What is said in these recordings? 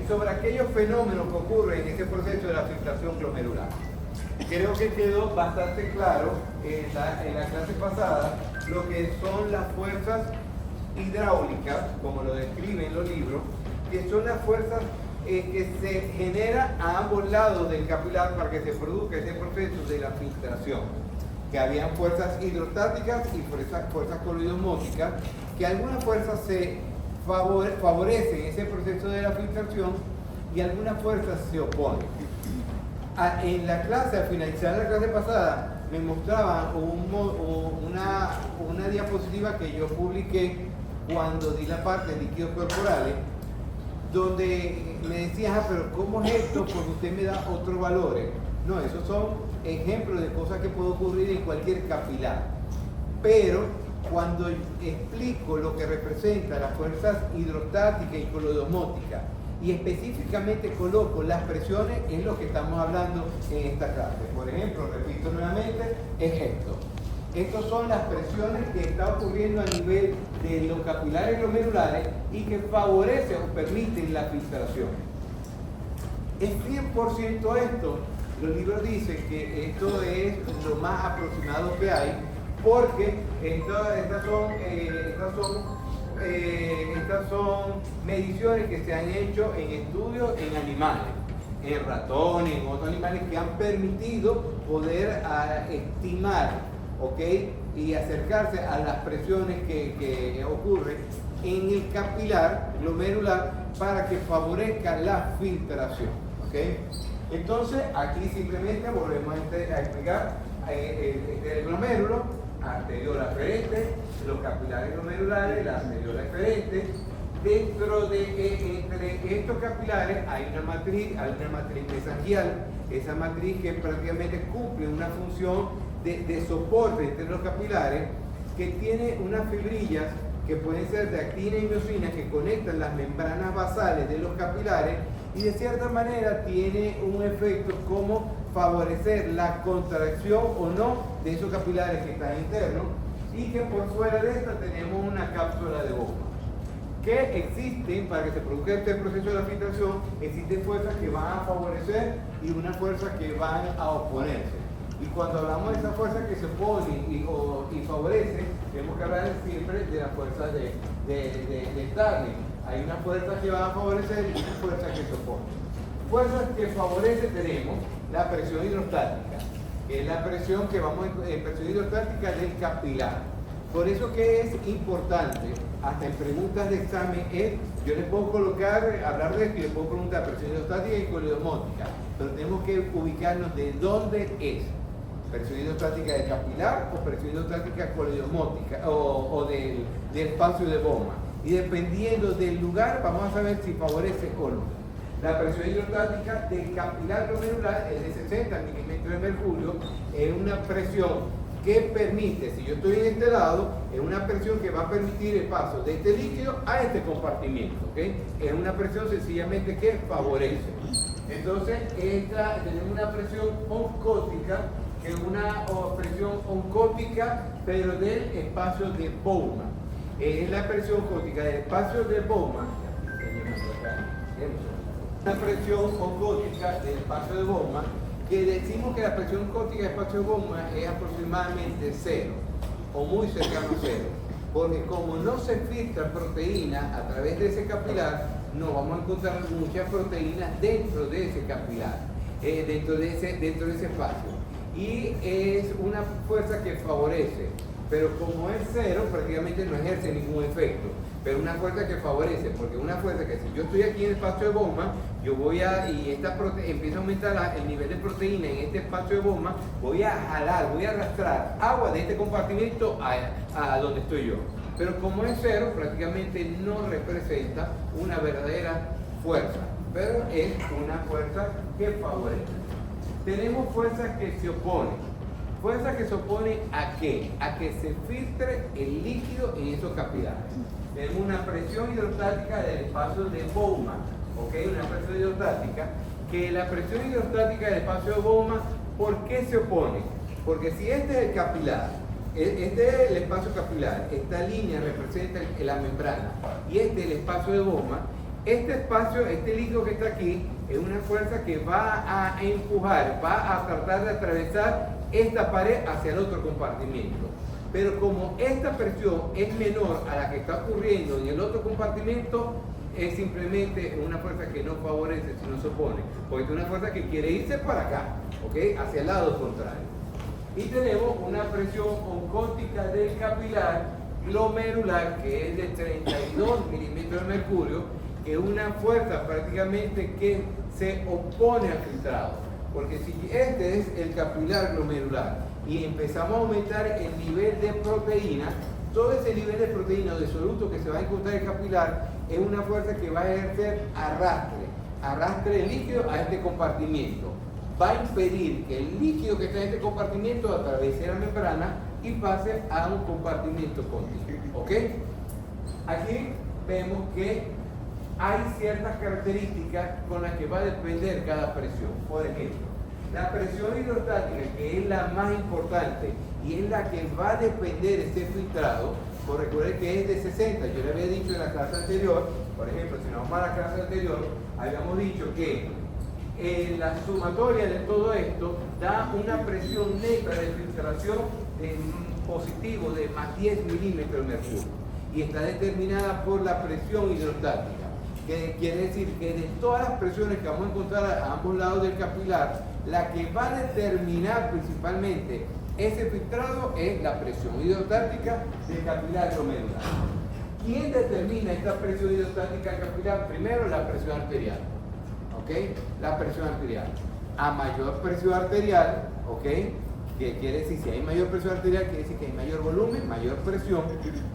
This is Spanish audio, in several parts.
sobre aquellos fenómenos que ocurren en ese proceso de la filtración glomerular. Creo que quedó bastante claro en la clase pasada lo que son las fuerzas hidráulicas, como lo describen los libros, que son las fuerzas que se generan a ambos lados del capilar para que se produzca ese proceso de la filtración. Que habían fuerzas hidrostáticas y fuerzas coliosmóticas, que algunas fuerzas se favorecen ese proceso de la filtración y algunas fuerzas se oponen. En la clase, al finalizar la clase pasada, me mostraban una diapositiva que yo publiqué cuando di la parte de líquidos corporales, donde me decían, pero ¿cómo es esto? Porque usted me da otros valores. No, esos son ejemplos de cosas que pueden ocurrir en cualquier capilar. Pero cuando explico lo que representa las fuerzas hidrostáticas y coliosmóticas, y específicamente coloco las presiones, es lo que estamos hablando en esta clase. Por ejemplo, repito nuevamente, es esto. Estas son las presiones que están ocurriendo a nivel de los capilares glomerulares y que favorecen o permiten la filtración. Es 100% esto. Los libros dicen que esto es lo más aproximado que hay, porque estas son mediciones que se han hecho en estudios en animales, en ratones, en otros animales, que han permitido poder estimar, ¿ok? Y acercarse a las presiones que ocurren en el capilar glomerular para que favorezca la filtración, ¿ok? Entonces, aquí simplemente volvemos a explicar el glomérulo, arteriola aferente, los capilares glomerulares, la arteriola aferente. Dentro de entre estos capilares hay una matriz mesangial, esa matriz que prácticamente cumple una función de soporte entre los capilares, que tiene unas fibrillas que pueden ser de actina y miosina que conectan las membranas basales de los capilares, y de cierta manera tiene un efecto como favorecer la contracción o no de esos capilares que están internos, y que por fuera de esta tenemos una cápsula de bomba. Que existen, para que se produzca este proceso de la filtración, existen fuerzas que van a favorecer y unas fuerzas que van a oponerse. Y cuando hablamos de esas fuerzas que se oponen y favorecen, tenemos que hablar siempre de las fuerzas de Starling. Hay unas fuerzas que van a favorecer y unas fuerzas que se oponen. Fuerzas que favorecen tenemos la presión hidrostática, que es la presión que vamos en presión hidrostática del capilar. Por eso que es importante, hasta en preguntas de examen, yo les puedo hablar de esto y les puedo preguntar presión hidrostática y coliosmótica, pero tenemos que ubicarnos de dónde es. Presión hidrostática del capilar o presión hidrostática coliosmótica o del espacio de Bowman. Y dependiendo del lugar, vamos a saber si favorece o no. La presión hidrostática del capilar glomerular es de 60 milímetros de mercurio, es una presión que permite, si yo estoy en este lado, es una presión que va a permitir el paso de este líquido a este compartimiento, ¿okay? Es una presión sencillamente que favorece. Entonces, tenemos una presión oncótica, que es una presión oncótica, pero del espacio de Bowman. Es la presión oncótica del espacio de Bowman. Una presión oncótica del espacio de Bowman, que decimos que la presión oncótica del espacio de Bowman es aproximadamente 0 o muy cercano a 0, porque como no se filtra proteína a través de ese capilar, no vamos a encontrar muchas proteínas dentro de ese capilar, dentro de ese espacio, y es una fuerza que favorece, pero como es 0 prácticamente no ejerce ningún efecto. Pero una fuerza que favorece, porque una fuerza que si yo estoy aquí en el espacio de Bowman, yo empieza a aumentar el nivel de proteína en este espacio de Bowman, voy a jalar, voy a arrastrar agua de este compartimento a donde estoy yo. Pero como es 0, prácticamente no representa una verdadera fuerza, pero es una fuerza que favorece. Tenemos fuerzas que se oponen. ¿Fuerza que se opone a qué? A que se filtre el líquido en esos capilares. Tenemos una presión hidrostática del espacio de Bowman, ¿ok? Una presión hidrostática, que la presión hidrostática del espacio de Bowman, ¿por qué se opone? Porque si este es el capilar, este es el espacio capilar, esta línea representa la membrana, y este es el espacio de Bowman, Este espacio, este líquido que está aquí, es una fuerza que va a empujar, va a tratar de atravesar esta pared hacia el otro compartimento. Pero como esta presión es menor a la que está ocurriendo en el otro compartimento, es simplemente una fuerza que no favorece, sino se opone. Porque es una fuerza que quiere irse para acá, ¿ok? Hacia el lado contrario. Y tenemos una presión oncótica del capilar glomerular, que es de 32 milímetros de mercurio, que es una fuerza prácticamente que se opone al filtrado. Porque si este es el capilar glomerular y empezamos a aumentar el nivel de proteína, todo ese nivel de proteína o de soluto que se va a encontrar en el capilar es una fuerza que va a ejercer arrastre el líquido a este compartimiento. Va a impedir que el líquido que está en este compartimiento atraviese la membrana y pase a un compartimento continuo. ¿Ok? Aquí vemos que hay ciertas características con las que va a depender cada presión. Por ejemplo, la presión hidrostática, que es la más importante y es la que va a depender de este filtrado, pues recuerden que es de 60. Yo le había dicho en la clase anterior, por ejemplo, si nos vamos a la clase anterior, habíamos dicho que la sumatoria de todo esto da una presión neta de filtración de positivo de más 10 milímetros de mercurio y está determinada por la presión hidrostática, que quiere decir que de todas las presiones que vamos a encontrar a ambos lados del capilar, la que va a determinar principalmente ese filtrado es la presión hidrostática del capilar glomerular. ¿Quién determina esta presión hidrostática del capilar? Primero, la presión arterial. ¿Ok? La presión arterial. A mayor presión arterial, ¿ok? Que quiere decir, si hay mayor presión arterial, quiere decir que hay mayor volumen, mayor presión.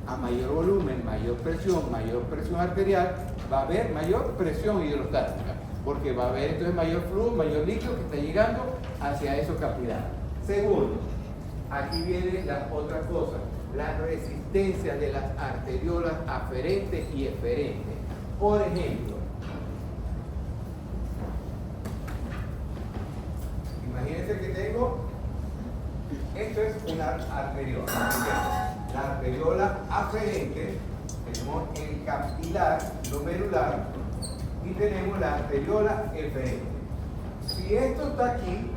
A mayor volumen, mayor presión arterial, va a haber mayor presión hidrostática, porque va a haber entonces mayor flujo, mayor líquido que está llegando hacia esos capilares. Segundo, aquí viene la otra cosa, la resistencia de las arteriolas aferentes y eferentes. Por ejemplo, imagínense que tengo, esto es una arteriola. La arteriola aferente, tenemos el capilar glomerular y tenemos la arteriola eferente. Si esto está aquí,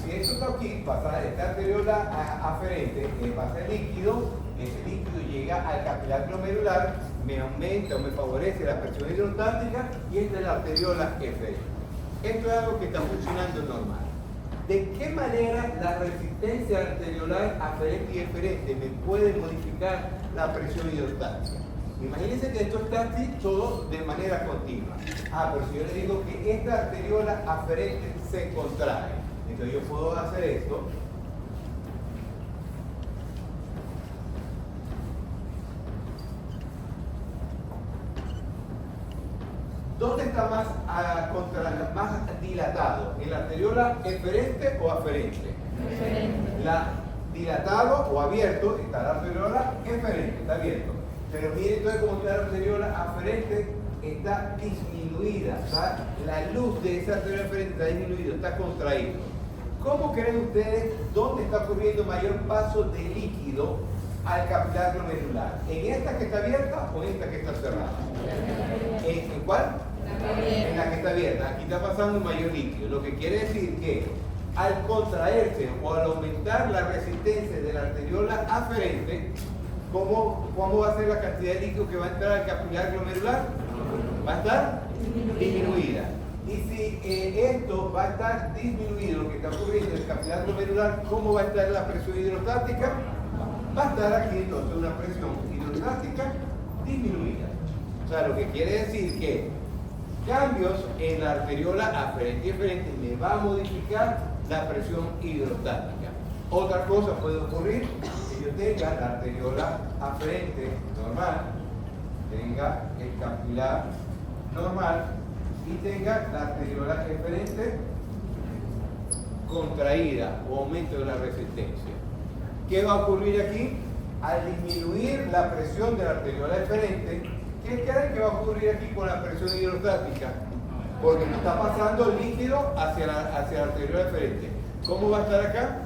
si esto está aquí, pasa esta arteriola aferente, pasa el líquido, ese líquido llega al capilar glomerular, me aumenta o me favorece la presión hidrostática y esta es la arteriola eferente. Esto es algo que está funcionando normal. ¿De qué manera la resistencia arteriolar aferente y eferente me puede modificar la presión hidrostática? Imagínense que esto está así todo de manera continua. Pero si yo le digo que esta arteriola aferente se contrae, entonces yo puedo hacer esto. ¿Dónde está más dilatado? ¿En la arteriola eferente o aferente? La dilatado o abierto está la arteriola eferente, está abierto. Pero miren entonces cómo está la arteriola aferente, está disminuida, ¿sabes? La luz de esa arteriola eferente está disminuida, está contraído. ¿Cómo creen ustedes dónde está ocurriendo mayor paso de líquido al capilar glomerular? ¿En esta que está abierta o en esta que está cerrada? ¿En cuál? En la que está abierta. Aquí está pasando mayor líquido, lo que quiere decir que al contraerse o al aumentar la resistencia de la arteriola aferente, ¿cómo va a ser la cantidad de líquido que va a entrar al capilar glomerular? Va a estar disminuida. Y si esto va a estar disminuido, lo que está ocurriendo en el capilar glomerular, ¿cómo va a estar la presión hidrostática? Va a estar aquí entonces una presión hidrostática disminuida. O sea, lo que quiere decir que cambios en la arteriola aferente y eferente me va a modificar la presión hidrostática. Otra cosa puede ocurrir, que yo tenga la arteriola aferente normal, tenga el capilar normal y tenga la arteriola eferente contraída o aumento de la resistencia. ¿Qué va a ocurrir aquí? Al disminuir la presión de la arteriola eferente, ¿qué creen que va a ocurrir aquí con la presión hidrostática? Porque me está pasando el líquido hacia la arteriola eferente. ¿Cómo va a estar acá?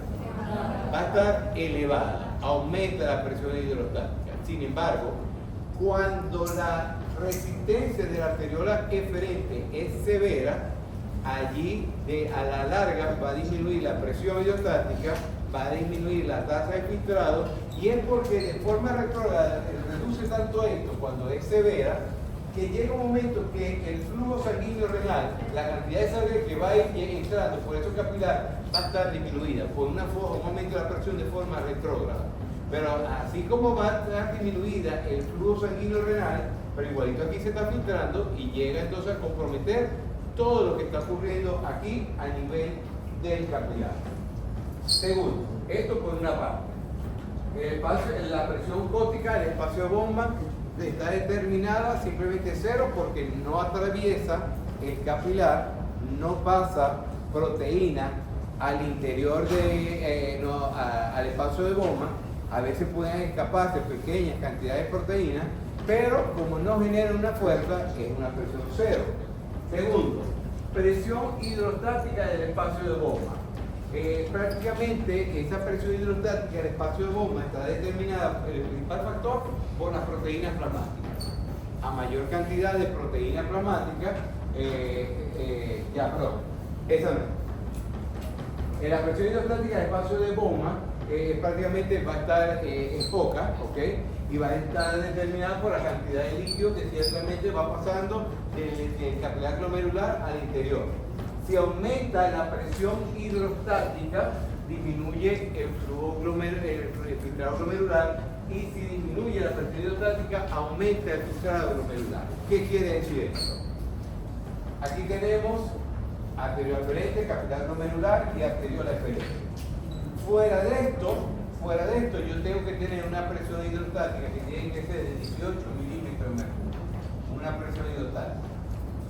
Va a estar elevada, aumenta la presión hidrostática. Sin embargo, Cuando la resistencia de la arteriola eferente es severa, allí a la larga va a disminuir la presión hidrostática, va a disminuir la tasa de filtrado, y es porque de forma retrógrada reduce tanto esto cuando es severa, que llega un momento que el flujo sanguíneo renal, la cantidad de sangre que va a ir entrando por esos capilares, va a estar disminuida por un aumento de la presión de forma retrógrada. Pero así como va a estar disminuida el flujo sanguíneo renal, pero igualito aquí se está filtrando y llega entonces a comprometer todo lo que está ocurriendo aquí a nivel del capilar. Segundo, esto por una parte. La presión cótica, el espacio de bomba, está determinada simplemente cero porque no atraviesa el capilar, no pasa proteína al interior al espacio de bomba. A veces pueden escaparse pequeñas cantidades de proteínas, pero como no genera una fuerza, es una presión cero. Segundo, presión hidrostática del espacio de bomba. Prácticamente esa presión hidrostática del espacio de bomba está determinada, el principal factor, por las proteínas plasmáticas. A mayor cantidad de proteínas plasmáticas, esa no. La presión hidrostática del espacio de bomba prácticamente va a estar en poca, ¿ok? Y va a estar determinada por la cantidad de líquido que ciertamente va pasando del capilar glomerular al interior. Si aumenta la presión hidrostática, disminuye el filtrado glomerular, y si disminuye la presión hidrostática, aumenta el filtrado glomerular. ¿Qué quiere decir esto? Aquí tenemos arteriola eferente, capilar glomerular y arteriola eferente. Fuera de esto, yo tengo que tener una presión hidrostática que tiene que ser de 18 milímetros de mercurio. Una presión hidrostática.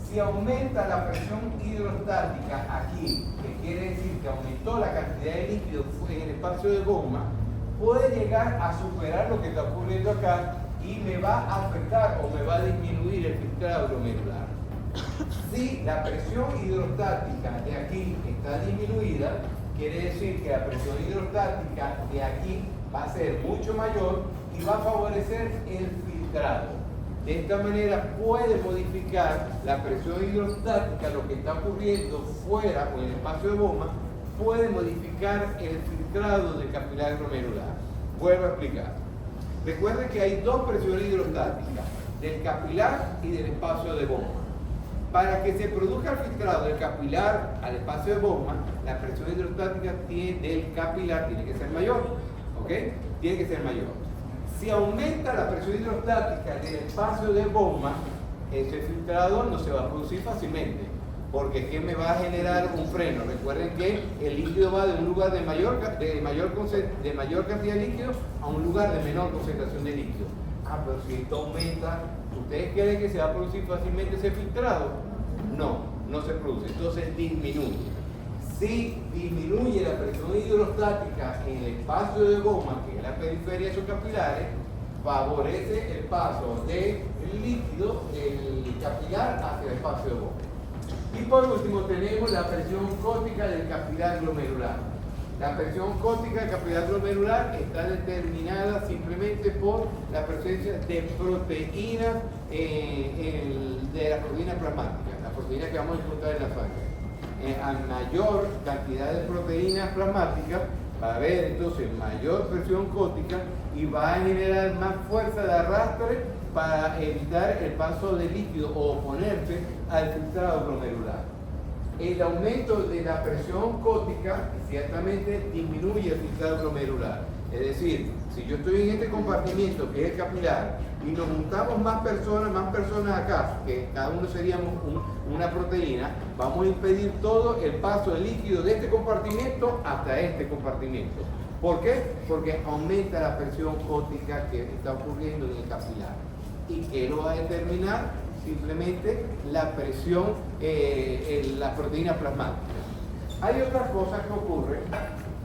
Si aumenta la presión hidrostática aquí, que quiere decir que aumentó la cantidad de líquido en el espacio de bomba, puede llegar a superar lo que está ocurriendo acá y me va a afectar o me va a disminuir el filtrado glomerular. Si la presión hidrostática de aquí está disminuida, quiere decir que la presión hidrostática de aquí va a ser mucho mayor y va a favorecer el filtrado. De esta manera puede modificar la presión hidrostática, lo que está ocurriendo fuera o en el espacio de bomba, puede modificar el filtrado del capilar glomerular. Vuelvo a explicar. Recuerden que hay dos presiones hidrostáticas, del capilar y del espacio de bomba. Para que se produzca el filtrado del capilar al espacio de bomba, la presión hidrostática del capilar tiene que ser mayor. ¿Ok? Tiene que ser mayor. Si aumenta la presión hidrostática del espacio de bomba, ese filtrado no se va a producir fácilmente, porque ¿qué me va a generar un freno? Recuerden que el líquido va de un lugar de mayor cantidad de líquido a un lugar de menor concentración de líquido. Pero si esto aumenta, ¿ustedes creen que se va a producir fácilmente ese filtrado? No se produce, entonces disminuye. Si disminuye la presión hidrostática en el espacio de bomba, que es la periferia de esos capilares, favorece el paso del líquido del capilar hacia el espacio de bomba. Y por último tenemos la presión cótica del capilar glomerular. La presión cótica del capilar glomerular está determinada simplemente por la presencia de proteínas, de la proteína plasmática, la proteína que vamos a encontrar en la sangre. A mayor cantidad de proteínas plasmáticas va a haber entonces mayor presión cótica y va a generar más fuerza de arrastre para evitar el paso de líquido o oponerse al filtrado glomerular. El aumento de la presión cótica ciertamente disminuye el filtrado glomerular. Es decir, si yo estoy en este compartimiento que es el capilar y nos juntamos más personas acá, que cada uno seríamos una proteína, vamos a impedir todo el paso de líquido de este compartimento hasta este compartimento. ¿Por qué? Porque aumenta la presión cótica que está ocurriendo en el capilar. ¿Y qué lo va a determinar? Simplemente la presión, la proteína plasmática. Hay otras cosas que ocurren.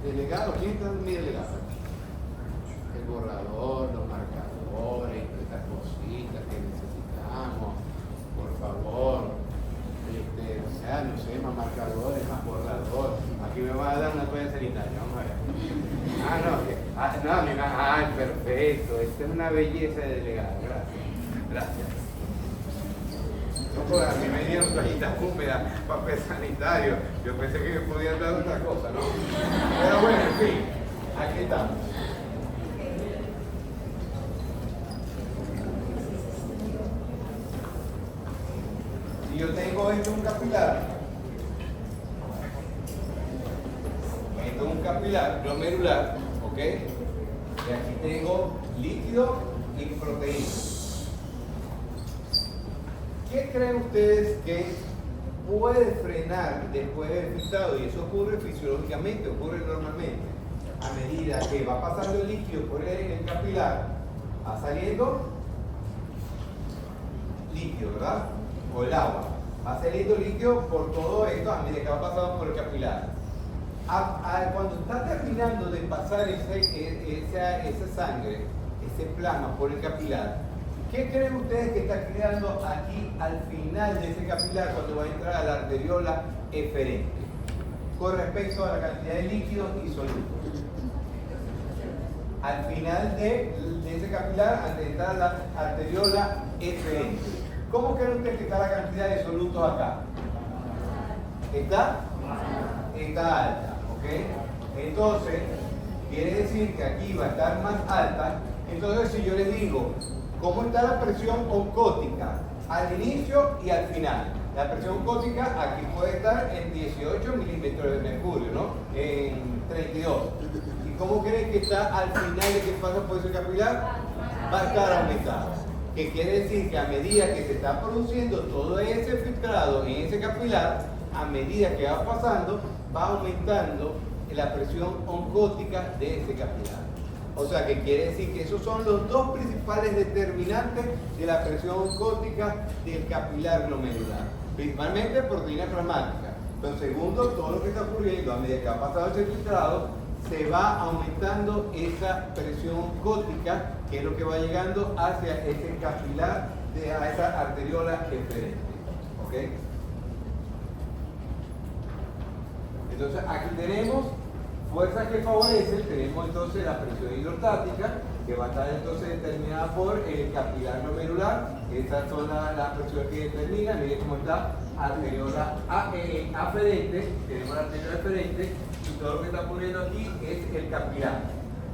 Delegado, ¿quién está en mi delegado? El borrador, los marcadores, estas cositas que necesitamos, por favor. No sé, más marcadores, más borrador. Aquí me va a dar una toalla sanitaria, vamos a ver. Perfecto, esta es una belleza de delegado, gracias. Gracias. No, pues a mí me dieron toallitas húmedas, papel sanitario. Yo pensé que me podían dar otra cosa, ¿no? Pero bueno, en fin, aquí estamos. Si yo tengo esto un capilar, esto es un capilar glomerular, ¿ok? Y aquí tengo líquido y proteína. ¿Qué creen ustedes que puede frenar después del filtrado? Y eso ocurre fisiológicamente, ocurre normalmente. A medida que va pasando el líquido por el capilar, va saliendo líquido, ¿verdad? O el agua. Va saliendo líquido por todo esto a medida que va pasando por el capilar. Cuando está terminando de pasar esa sangre, ese plasma por el capilar, ¿qué creen ustedes que está creando aquí al final de ese capilar cuando va a entrar a la arteriola eferente? Con respecto a la cantidad de líquidos y solutos. Al final de ese capilar, antes de entrar a la arteriola eferente. ¿Cómo creen ustedes que está la cantidad de solutos acá? Está alta, ¿ok? Entonces, quiere decir que aquí va a estar más alta. Entonces, si yo les digo, ¿cómo está la presión oncótica al inicio y al final? La presión oncótica aquí puede estar en 18 milímetros de mercurio, ¿no? En 32. ¿Y cómo creen que está al final de que pasa por ese capilar? Va a estar aumentada. Que quiere decir que a medida que se está produciendo todo ese filtrado en ese capilar, a medida que va pasando, va aumentando la presión oncótica de ese capilar. O sea, que quiere decir que esos son los dos principales determinantes de la presión oncótica del capilar glomerular. Principalmente proteína plasmática. Pero segundo, todo lo que está ocurriendo a medida que ha pasado ese filtrado, se va aumentando esa presión oncótica, que es lo que va llegando hacia ese capilar, a esa arteriola eferente. ¿Ok? Entonces aquí tenemos fuerzas que favorecen, tenemos entonces la presión hidrostática, que va a estar entonces determinada por el capilar glomerular. Esas son las presiones que determinan. Miren cómo está arteriola aferente, tenemos la arteriola eferente, y todo lo que está ocurriendo aquí es el capilar.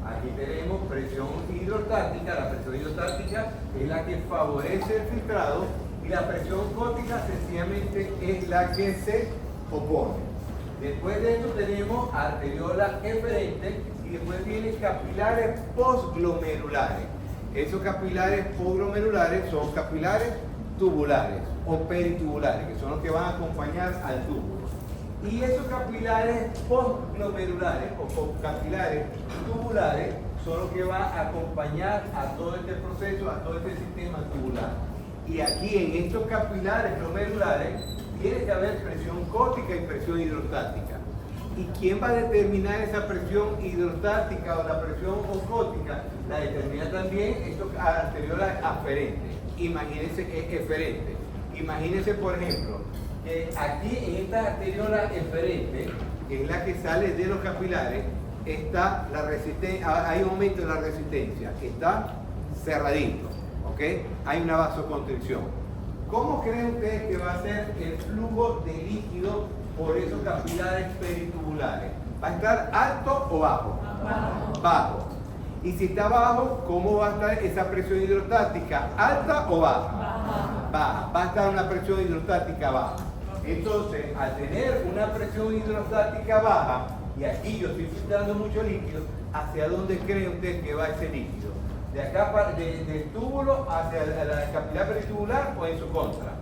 Aquí tenemos presión hidrostática. La presión hidrostática es la que favorece el filtrado, y la presión oncótica sencillamente es la que se opone. Después de esto tenemos arteriola eferente, y después vienen capilares postglomerulares. Esos capilares postglomerulares son capilares tubulares o peritubulares, que son los que van a acompañar al túbulo. Y esos capilares postglomerulares o capilares tubulares son los que van a acompañar a todo este proceso, a todo este sistema tubular. Y aquí en estos capilares glomerulares tiene que haber presión oncótica y presión hidrostática. ¿Y quién va a determinar esa presión hidrostática o la presión oncótica? La determina también estos arteriolas aferentes. Imagínense que es eferente. Imagínense, por ejemplo, que aquí en esta arteriola eferente, que es la que sale de los capilares, está la resistencia, hay un aumento de la resistencia, está cerradito, ¿ok? Hay una vasoconstricción. ¿Cómo creen ustedes que va a ser el flujo de líquido por esos capilares peritubulares? ¿Va a estar alto o bajo? Bajo. Y si está bajo, ¿cómo va a estar esa presión hidrostática? ¿Alta o baja? Baja. Va a estar una presión hidrostática baja. Entonces, al tener una presión hidrostática baja, y aquí yo estoy filtrando mucho líquido, ¿hacia dónde cree usted que va ese líquido? ¿De acá, del túbulo hacia el capilar peritubular o en su contra?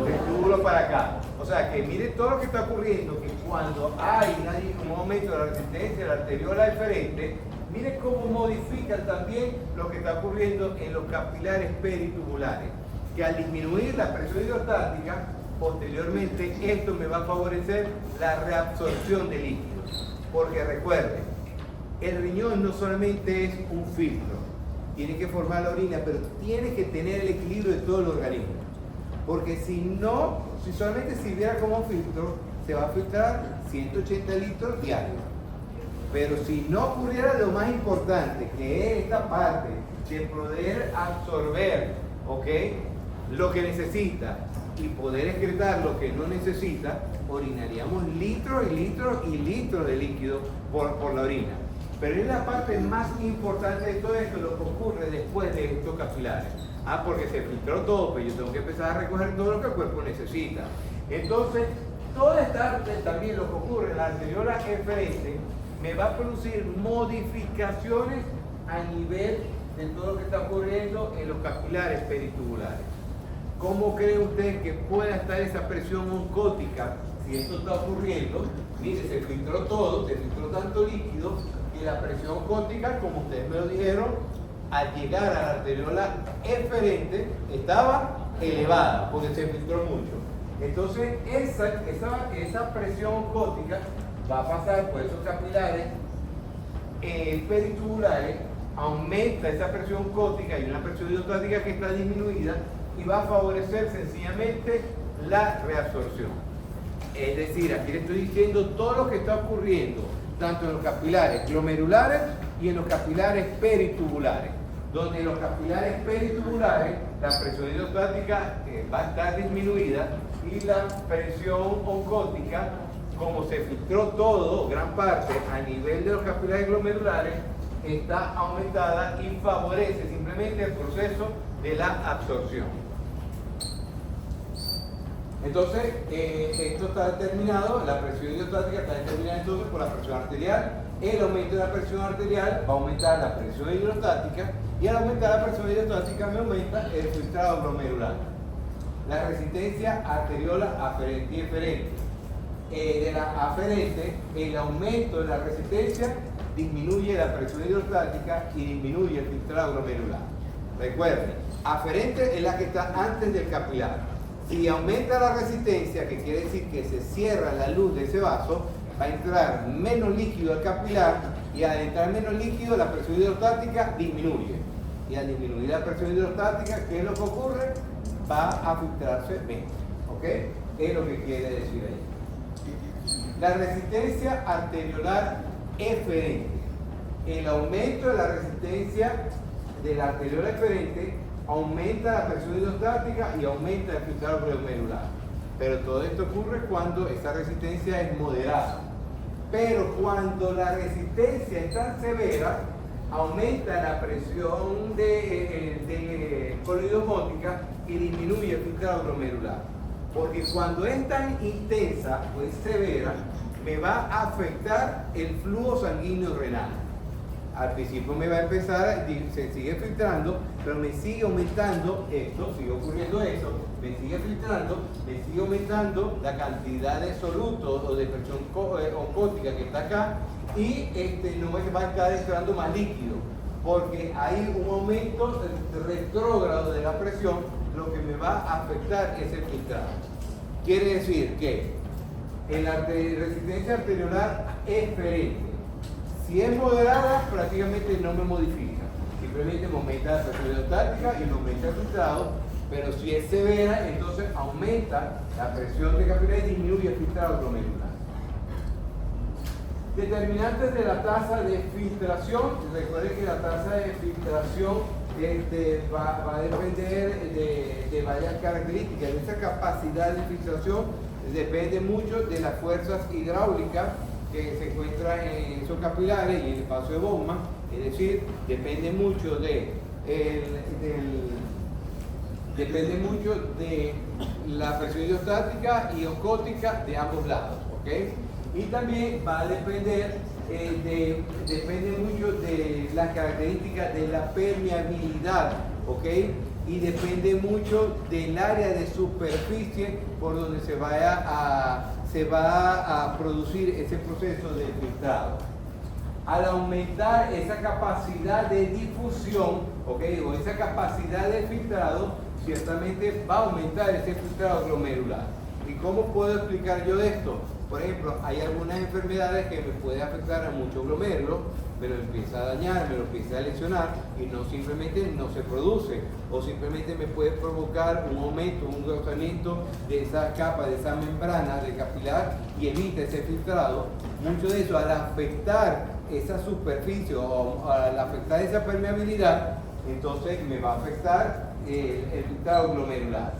Del túbulo para acá. O sea que mire todo lo que está ocurriendo, que cuando hay un aumento de la resistencia de la arteriola eferente, mire cómo modifican también lo que está ocurriendo en los capilares peritubulares. Que al disminuir la presión hidrostática, posteriormente esto me va a favorecer la reabsorción de líquidos. Porque recuerden, el riñón no solamente es un filtro, tiene que formar la orina, pero tiene que tener el equilibrio de todo el organismo. Porque si solamente sirviera como filtro, se va a filtrar 180 litros diarios. Pero si no ocurriera lo más importante, que es esta parte de poder absorber ¿ok? Lo que necesita y poder excretar lo que no necesita, orinaríamos litros y litros y litros de líquido por la orina. Pero es la parte más importante de todo esto, lo que ocurre después de estos capilares. Porque se filtró todo, pues yo tengo que empezar a recoger todo lo que el cuerpo necesita. Entonces, toda esta arte, también lo que ocurre en la arteriola eferente, me va a producir modificaciones a nivel de todo lo que está ocurriendo en los capilares peritubulares. ¿Cómo cree usted que pueda estar esa presión oncótica si esto está ocurriendo? Mire, se filtró todo, se filtró tanto líquido que la presión oncótica, como ustedes me lo dijeron, al llegar a la arteriola eferente estaba elevada porque se filtró mucho. Entonces esa presión oncótica va a pasar por esos capilares peritubulares, aumenta esa presión oncótica y una presión hidrostática que está disminuida y va a favorecer sencillamente la reabsorción. Es decir, aquí le estoy diciendo todo lo que está ocurriendo tanto en los capilares glomerulares y en los capilares peritubulares, donde en los capilares peritubulares la presión hidrostática va a estar disminuida y la presión oncótica, como se filtró todo, gran parte, a nivel de los capilares glomerulares, está aumentada y favorece simplemente el proceso de la absorción. Entonces, esto está determinado, la presión hidrostática está determinada entonces por la presión arterial. El aumento de la presión arterial va a aumentar la presión hidrostática y al aumentar la presión hidrostática me aumenta el filtrado glomerular. La resistencia arteriola aferente y eferente. De la aferente, el aumento de la resistencia disminuye la presión hidrostática y disminuye el filtrado glomerular. Recuerden, aferente es la que está antes del capilar. Si aumenta la resistencia, que quiere decir que se cierra la luz de ese vaso, va a entrar menos líquido al capilar y al entrar menos líquido la presión hidrostática disminuye. Y al disminuir la presión hidrostática, ¿qué es lo que ocurre? Va a filtrarse menos. ¿Ok? Es lo que quiere decir ahí. La resistencia arteriolar eferente. El aumento de la resistencia de la arteriola eferente aumenta la presión hidrostática y aumenta el filtrado glomerular. Pero todo esto ocurre cuando esa resistencia es moderada. Pero cuando la resistencia es tan severa, aumenta la presión de coloidosmótica y disminuye el filtrado glomerular. Porque cuando es tan intensa o es severa, me va a afectar el flujo sanguíneo renal. Al principio me va a empezar, se sigue filtrando, pero me sigue aumentando esto, sigue ocurriendo eso, me sigue filtrando, me sigue aumentando la cantidad de solutos o de presión oncótica que está acá y no me va a estar entrando más líquido, porque hay un aumento retrógrado de la presión, lo que me va a afectar es el filtrado. Quiere decir que en la resistencia arteriolar eferente, si es moderada, prácticamente no me modifica. Simplemente me aumenta la presión hidrostática y me aumenta el filtrado. Pero si es severa, entonces aumenta la presión de capilares y disminuye el filtrado glomerular. Determinantes de la tasa de filtración. Recuerden que la tasa de filtración va a depender de varias características. Esa capacidad de filtración depende mucho de las fuerzas hidráulicas que se encuentra en esos capilares y en el paso de Bowman, es decir, depende mucho de la presión hidrostática y oncótica de ambos lados, ¿ok? Y también va a depende mucho de las características de la permeabilidad, ¿ok? Y depende mucho del área de superficie por donde se va a producir ese proceso de filtrado. Al aumentar esa capacidad de difusión, ¿okay? O esa capacidad de filtrado, ciertamente va a aumentar ese filtrado glomerular. ¿Y cómo puedo explicar yo esto? Por ejemplo, hay algunas enfermedades que me pueden afectar a muchos glomérulos, me lo empieza a dañar, me lo empieza a lesionar y no simplemente no se produce, o simplemente me puede provocar un aumento, un engrosamiento de esa capa, de esa membrana del capilar y evita ese filtrado. Mucho de eso, al afectar esa superficie o al afectar esa permeabilidad, entonces me va a afectar el filtrado glomerular.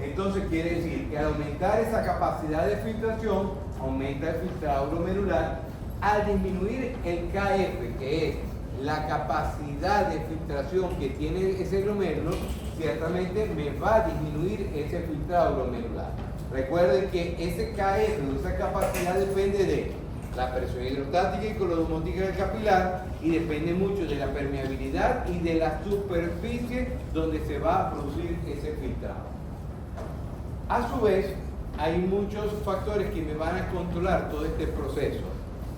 Entonces quiere decir que al aumentar esa capacidad de filtración, aumenta el filtrado glomerular. Al disminuir el KF, que es la capacidad de filtración que tiene ese glomérulo, ciertamente me va a disminuir ese filtrado glomerular. Recuerden que ese KF, esa capacidad, depende de la presión hidrostática y colorosmótica del capilar, y depende mucho de la permeabilidad y de la superficie donde se va a producir ese filtrado. A su vez, hay muchos factores que me van a controlar todo este proceso.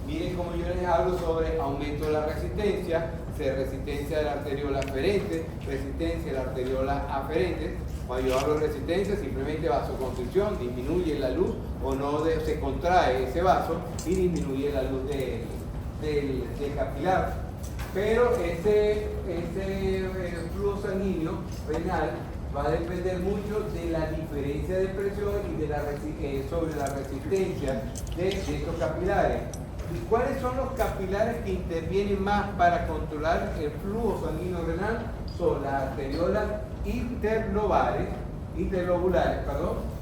Miren cómo yo les hablo sobre aumento de la resistencia, resistencia de la arteriola aferente, resistencia de la arteriola aferente. Cuando yo hablo de resistencia, simplemente vasoconstricción, disminuye la luz o no se contrae ese vaso y disminuye la luz del capilar. Pero ese flujo sanguíneo renal va a depender mucho de la diferencia de presión y de sobre la resistencia de estos capilares. ¿Y cuáles son los capilares que intervienen más para controlar el flujo sanguíneo renal? Son las arteriolas interlobulares,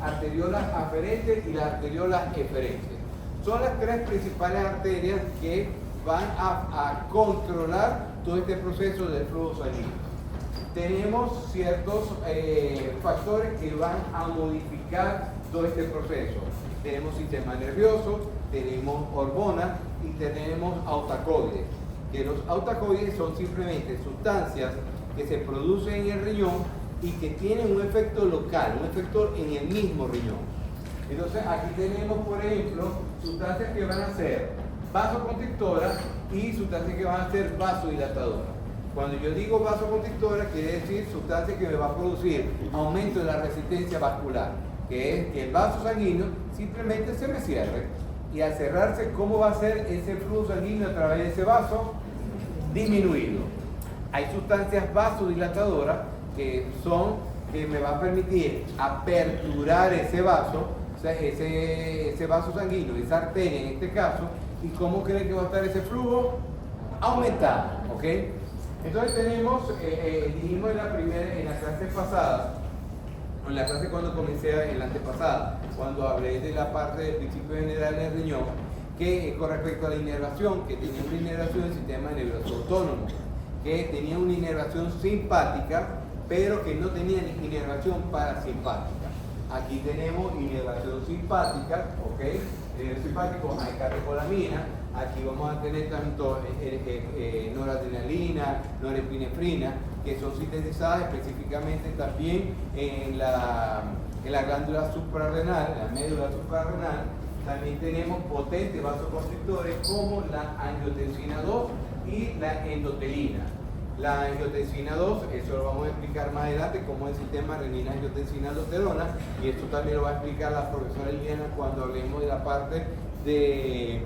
arteriolas aferentes y las arteriolas eferentes. Son las tres principales arterias que van a controlar todo este proceso del flujo sanguíneo. Tenemos ciertos factores que van a modificar todo este proceso. Tenemos sistema nervioso, tenemos hormonas y tenemos autacoides. Que los autacoides son simplemente sustancias que se producen en el riñón y que tienen un efecto local, un efecto en el mismo riñón. Entonces aquí tenemos, por ejemplo, sustancias que van a ser vasoconstrictoras y sustancias que van a ser vasodilatadoras. Cuando yo digo vasoconstrictora, quiere decir sustancia que me va a producir aumento de la resistencia vascular, que es que el vaso sanguíneo simplemente se me cierre. Y al cerrarse, ¿cómo va a ser ese flujo sanguíneo a través de ese vaso? Disminuido. Hay sustancias vasodilatadoras que me va a permitir aperturar ese vaso, o sea, ese vaso sanguíneo, esa arteria en este caso. ¿Y cómo creen que va a estar ese flujo? Aumentado, ¿ok? Entonces tenemos, dijimos en la clase pasada, o en la clase cuando comencé en la antepasada, cuando hablé de la parte del principio general del riñón, que con respecto a la inervación, que tenía una inervación del sistema nervioso autónomo, que tenía una inervación simpática, pero que no tenía inervación parasimpática. Aquí tenemos inervación simpática, ¿ok? En el simpático hay catecolamina. Aquí vamos a tener tanto noradrenalina, norepinefrina, que son sintetizadas específicamente también en la glándula suprarrenal, en la médula suprarrenal. También tenemos potentes vasoconstrictores como la angiotensina 2 y la endotelina. La angiotensina 2, eso lo vamos a explicar más adelante, como el sistema renina-angiotensina-aldosterona, y esto también lo va a explicar la profesora Liliana cuando hablemos de la parte de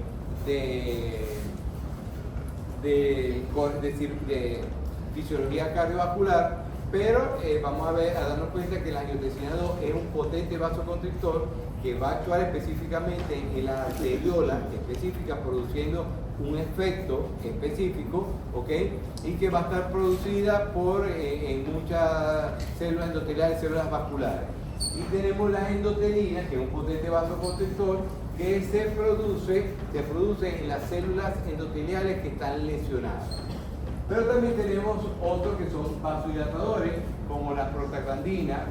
fisiología cardiovascular, pero vamos a darnos cuenta que la angiotensina 2 es un potente vasoconstrictor que va a actuar específicamente en la arteriola específica, produciendo un efecto específico, ¿ok? Y que va a estar producida en muchas células endoteliales, células vasculares. Y tenemos la endotelina, que es un potente vasoconstrictor que se produce en las células endoteliales que están lesionadas. Pero también tenemos otros que son vasodilatadores, como la prostaglandina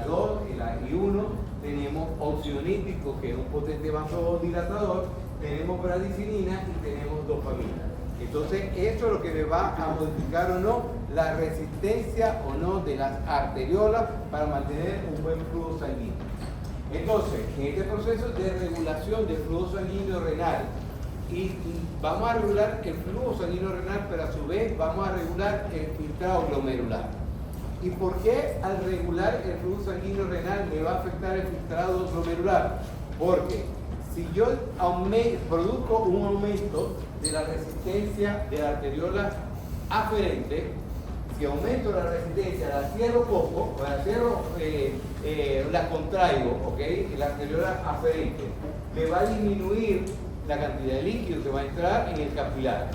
2, el AG1, tenemos oxionítico, que es un potente vasodilatador, tenemos bradicinina y tenemos dopamina. Entonces, eso es lo que me va a modificar o no la resistencia o no de las arteriolas para mantener un buen flujo sanguíneo. Entonces, en este proceso de regulación del flujo sanguíneo renal, y vamos a regular el flujo sanguíneo renal, pero a su vez vamos a regular el filtrado glomerular. ¿Y por qué al regular el flujo sanguíneo renal me va a afectar el filtrado glomerular? Porque si yo produzco un aumento de la resistencia de la arteriola aferente, si aumento la resistencia, la cierro poco, o la cierro, la contraigo, ¿ok? La arteriola aferente, me va a disminuir la cantidad de líquido que va a entrar en el capilar.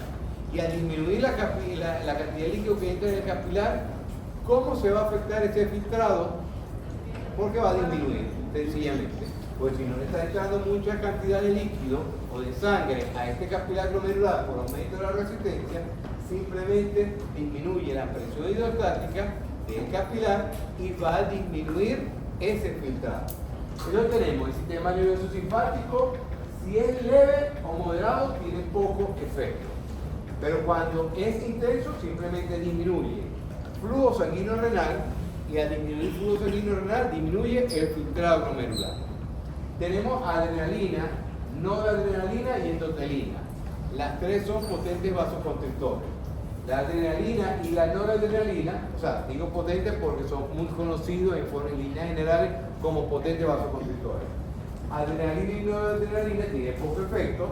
Y al disminuir la cantidad de líquido que entra en el capilar, ¿Cómo se va a afectar ese filtrado? Porque va a disminuir, sencillamente. Pues si no le está entrando mucha cantidad de líquido o de sangre a este capilar glomerular por aumento de la resistencia, simplemente disminuye la presión hidrostática del capilar y va a disminuir ese filtrado. Entonces tenemos el sistema nervioso simpático, si es leve o moderado, tiene poco efecto. Pero cuando es intenso, simplemente disminuye flujo sanguíneo renal, y al disminuir el flujo sanguíneo renal, disminuye el filtrado glomerular. Tenemos adrenalina, noradrenalina y endotelina. Las tres son potentes vasoconstrictores. La adrenalina y la noradrenalina, o sea, digo potentes porque son muy conocidos en líneas generales como potentes vasoconstrictores. Adrenalina y noradrenalina tienen poco efecto,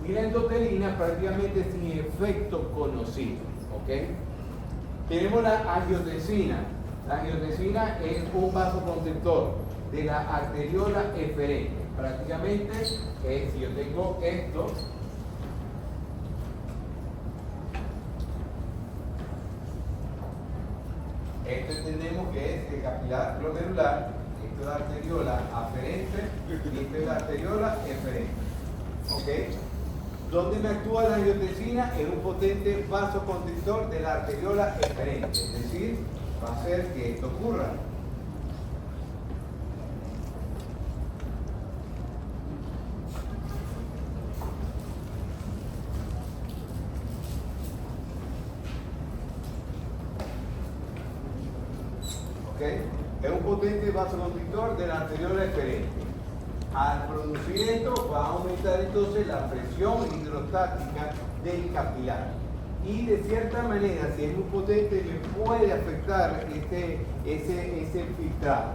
y la endotelina prácticamente sin efecto conocido. ¿Okay? Tenemos la angiotensina. La angiotensina es un vasoconstrictor de la arteriola eferente. Prácticamente, si yo tengo esto, esto entendemos que es el capilar glomerular, esto es la arteriola aferente y esto es la arteriola eferente. ¿Ok? ¿Dónde me actúa la angiotensina? Es un potente vasoconstrictor de la arteriola eferente, es decir, va a hacer que esto ocurra. ¿Okay? Es un potente vasoconstrictor de la arteriola eferente. Al producir esto va a aumentar entonces la presión hidrostática del capilar. Y de cierta manera, si es muy potente, me puede afectar ese filtrado.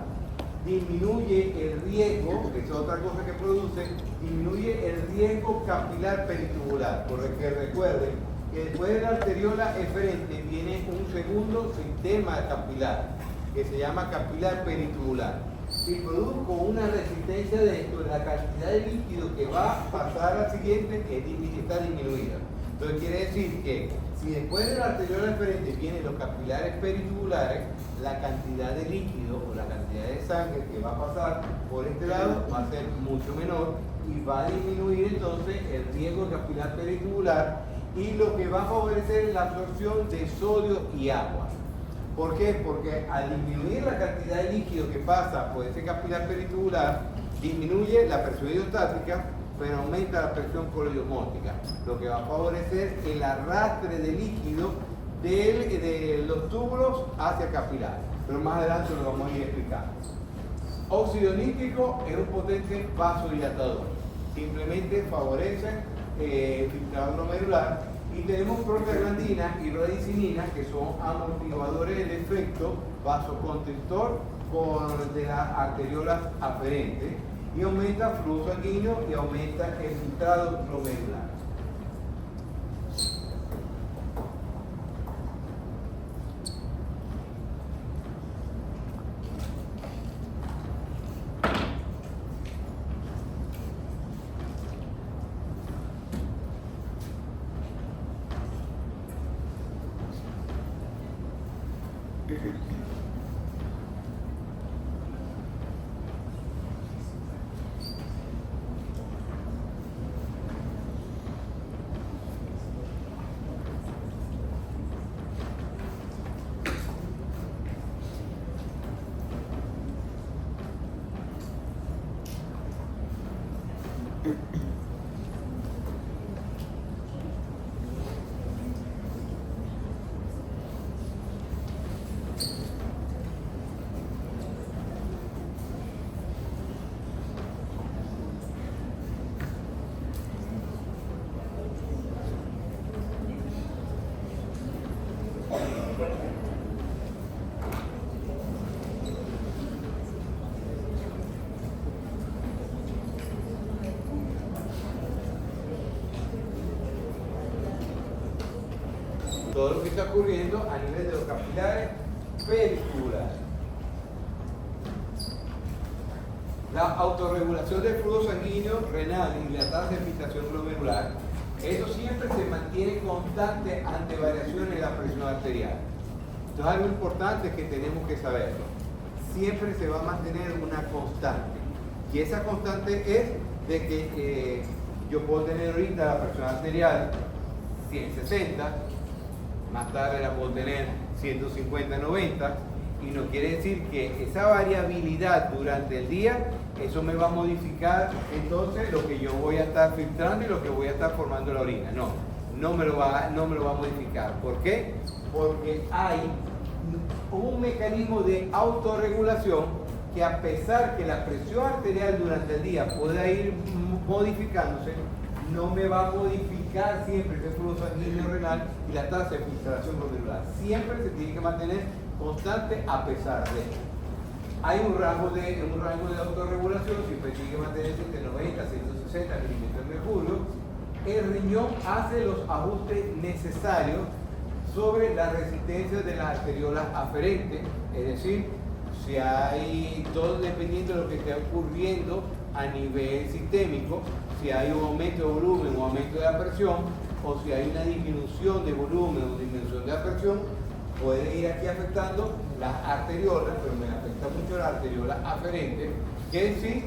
Disminuye el riesgo, que es otra cosa que produce, disminuye el riesgo capilar peritubular. Porque recuerden que después de la arteriola eferente viene un segundo sistema capilar, que se llama capilar peritubular. Si produzco una resistencia de esto, la cantidad de líquido que va a pasar al siguiente está disminuida. Entonces quiere decir que si después de la arteriola eferente vienen los capilares peritubulares, la cantidad de líquido o la cantidad de sangre que va a pasar por este lado va a ser mucho menor y va a disminuir entonces el riesgo capilar peritubular, y lo que va a favorecer es la absorción de sodio y agua. ¿Por qué? Porque al disminuir la cantidad de líquido que pasa por ese capilar peritubular, disminuye la presión hidrostática, pero aumenta la presión coloidosmótica, lo que va a favorecer el arrastre de líquido de los túbulos hacia el capilar. Pero más adelante lo vamos a ir explicando. Óxido nítrico es un potente vasodilatador. Simplemente favorece el filtrado glomerular. Y tenemos prostaglandina y radicinina, que son amortiguadores del efecto vasoconstrictor de las arteriolas aferentes, y aumenta el flujo sanguíneo y aumenta el filtrado glomerular. Todo lo que está ocurriendo a nivel de los capilares peritubulares. La autorregulación del flujo sanguíneo renal y la tasa de filtración glomerular, eso siempre se mantiene constante ante variaciones en la presión arterial. Entonces algo importante que tenemos que saberlo. Siempre se va a mantener una constante. Y esa constante es de que yo puedo tener ahorita la presión arterial 160, más tarde la puedo tener 150-90, y no quiere decir que esa variabilidad durante el día, eso me va a modificar entonces lo que yo voy a estar filtrando y lo que voy a estar formando en la orina. No me lo va a modificar. ¿Por qué? Porque hay un mecanismo de autorregulación que, a pesar que la presión arterial durante el día pueda ir modificándose, no me va a modificar siempre ese flujo sanguíneo renal y la tasa de filtración glomerular. Siempre se tiene que mantener constante a pesar de esto. Hay un rango de autorregulación, siempre tiene que mantenerse entre 90 y 160 milímetros de mercurio. El riñón hace los ajustes necesarios sobre la resistencia de las arteriolas aferentes, es decir, si hay, todo dependiendo de lo que esté ocurriendo a nivel sistémico, si hay un aumento de volumen o aumento de la presión, o si hay una disminución de volumen o disminución de la presión, puede ir aquí afectando las arteriolas, pero me afecta mucho la arteriola aferente, que sí,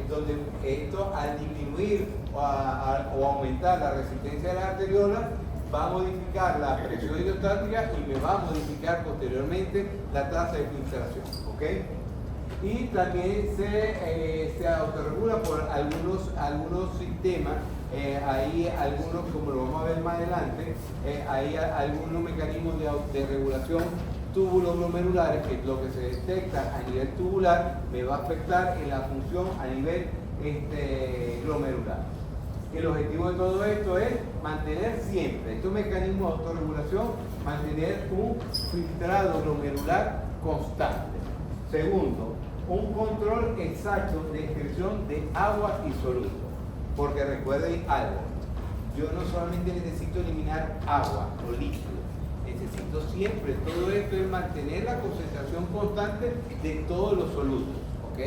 donde esto, al disminuir o aumentar la resistencia de las arteriolas, va a modificar la presión hidrostática y me va a modificar posteriormente la tasa de filtración, ¿ok? Y también se autorregula por algunos sistemas, hay algunos, como lo vamos a ver más adelante, hay algunos mecanismos de regulación túbulo-glomerulares, que lo que se detecta a nivel tubular me va a afectar en la función a nivel glomerular. El objetivo de todo esto es mantener siempre estos mecanismos de autorregulación, mantener un filtrado glomerular constante. Segundo, un control exacto de excreción de agua y solutos. Porque recuerden algo, yo no solamente necesito eliminar agua o líquido, necesito siempre, todo esto es mantener la concentración constante de todos los solutos, ¿ok?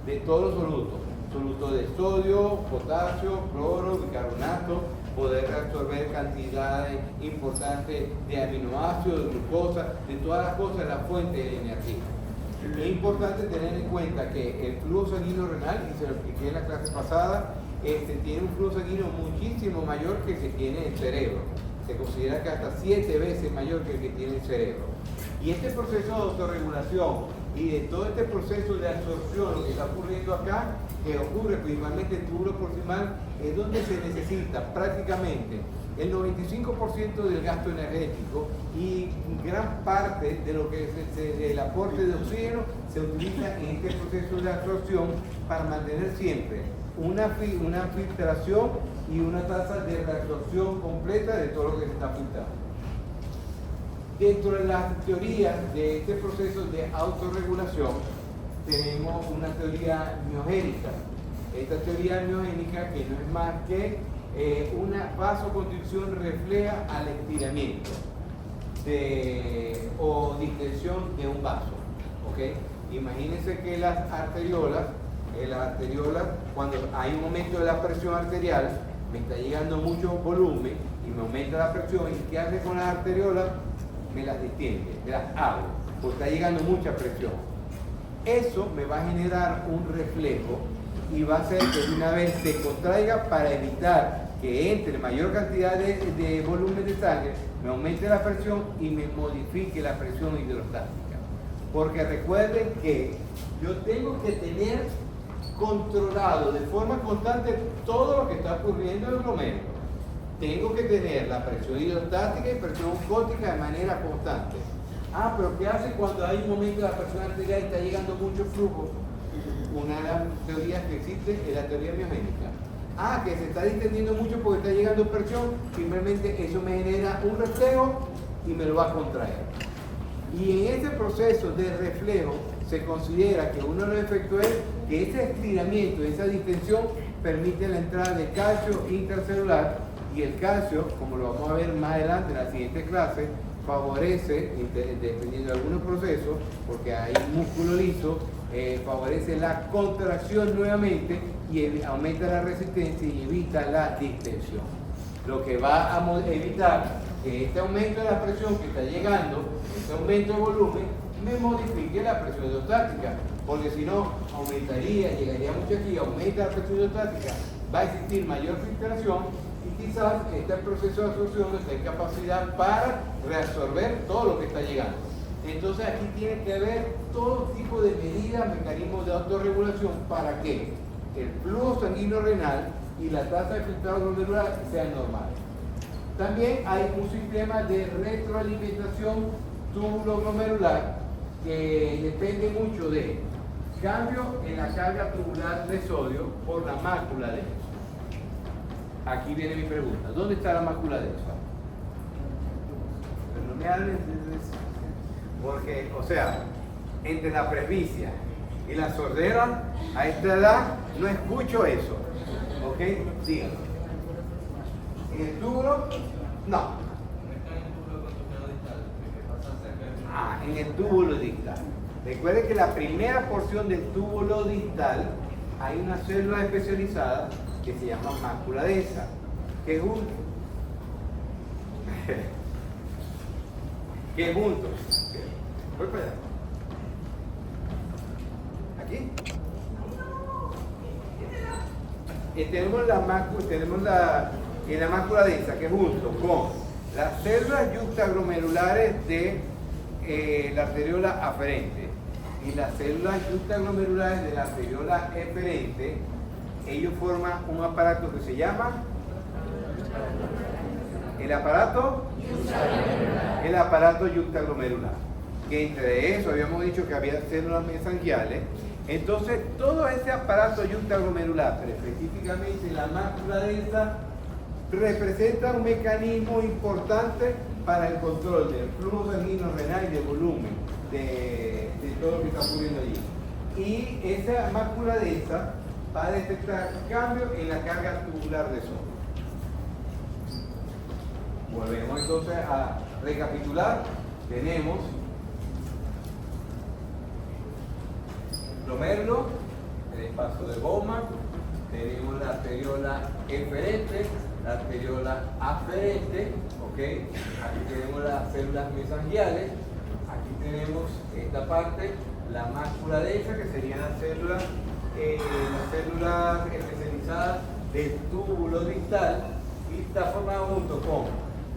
De todos los solutos. Solutos de sodio, potasio, cloro, bicarbonato, poder absorber cantidades importantes de aminoácidos, de glucosa, de todas las cosas, la fuente de energía. Es importante tener en cuenta que el flujo sanguíneo renal, y se lo expliqué en la clase pasada, tiene un flujo sanguíneo muchísimo mayor que el que tiene el cerebro. Se considera que hasta 7 veces mayor que el que tiene el cerebro. Y este proceso de autorregulación y de todo este proceso de absorción, lo que está ocurriendo acá, que ocurre principalmente en el túbulo proximal, es donde se necesita prácticamente el 95% del gasto energético, y gran parte de lo que es el aporte de oxígeno se utiliza en este proceso de absorción para mantener siempre una filtración y una tasa de reabsorción completa de todo lo que se está filtrando. Dentro de las teorías de este proceso de autorregulación tenemos una teoría miogénica. Esta teoría miogénica, que no es más que una vasoconstricción refleja al estiramiento o distensión de un vaso, ¿okay? Imagínense que las arteriolas, cuando hay un aumento de la presión arterial, me está llegando mucho volumen y me aumenta la presión, ¿y qué hace con las arteriolas? Me las distiende, me las abre, porque está llegando mucha presión. Eso me va a generar un reflejo y va a hacer que de una vez se contraiga para evitar que entre mayor cantidad de volumen de sangre, me aumente la presión y me modifique la presión hidrostática. Porque recuerden que yo tengo que tener controlado de forma constante todo lo que está ocurriendo en el glomérulo. Tengo que tener la presión hidrostática y presión osmótica de manera constante. Ah, pero ¿qué hace cuando hay un momento de la presión arterial y está llegando mucho flujo? Una de las teorías que existe es la teoría miogénica. Ah, que se está distendiendo mucho porque está llegando presión, simplemente eso me genera un reflejo y me lo va a contraer. Y en ese proceso de reflejo se considera que uno de los efectos es que ese estiramiento, esa distensión, permite la entrada de calcio intracelular, y el calcio, como lo vamos a ver más adelante en la siguiente clase, favorece, dependiendo de algunos procesos, porque hay músculo liso, favorece la contracción nuevamente y aumenta la resistencia y evita la distensión. Lo que va a evitar que este aumento de la presión que está llegando, este aumento de volumen, me modifique la presión hidrostática, porque si no, llegaría mucho aquí, aumenta la presión hidrostática, va a existir mayor filtración y quizás este proceso de absorción está en capacidad para reabsorber todo lo que está llegando. Entonces aquí tiene que haber todo tipo de medidas, mecanismos de autorregulación para que el flujo sanguíneo renal y la tasa de filtrado glomerular sean normales. También hay un sistema de retroalimentación túbulo-glomerular que depende mucho de cambio en la carga tubular de sodio por la mácula densa. Aquí viene mi pregunta, ¿dónde está la mácula densa? Pero no me hables porque, o sea, entre la presbicia y la sordera, a esta edad no escucho eso. ¿Ok? Díganlo. ¿En el túbulo? No. En el túbulo distal. Recuerden que la primera porción del túbulo distal hay una célula especializada que se llama mácula densa, que junto, voy para allá. Aquí. Tenemos en la mácula densa, que junto con las células yuxtaglomerulares de la arteriola aferente y las células yuxtaglomerulares de la arteriola eferente, ellos forman un aparato que se llama el aparato yuxtaglomerular, que entre eso habíamos dicho que había células mesangiales. Entonces todo ese aparato yuxtaglomerular, pero específicamente la mácula densa, representa un mecanismo importante para el control del flujo sanguíneo renal y de volumen de todo lo que está ocurriendo allí. Y esa mácula densa va a detectar cambios en la carga tubular de sodio. Volvemos entonces a recapitular. Tenemos glomérulo, el espacio de Bowman, tenemos la arteriola eferente, la arteriola aferente, ¿ok? Aquí tenemos las células mesangiales, aquí tenemos esta parte, la mácula densa, que serían las células especializadas del túbulo distal, y está formado junto con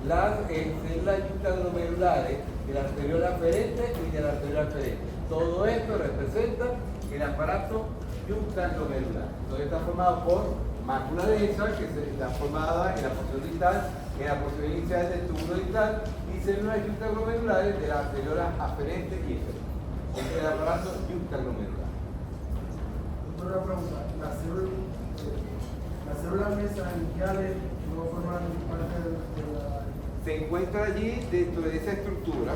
las células yuxtaglomerulares de la arteriola aferente y de la arteriola aferente. Todo esto representa el aparato yuxtaglomerular. Entonces está formado por mácula densa, que está formada en la porción distal, en la porción inicial del túbulo distal, y células yuxtaglomerulares de la arteriola aferente y eferente. Este es el aparato yuxtaglomerular. Otra pregunta, las células mesangiales no forman parte de la... Se encuentra allí dentro de esa estructura,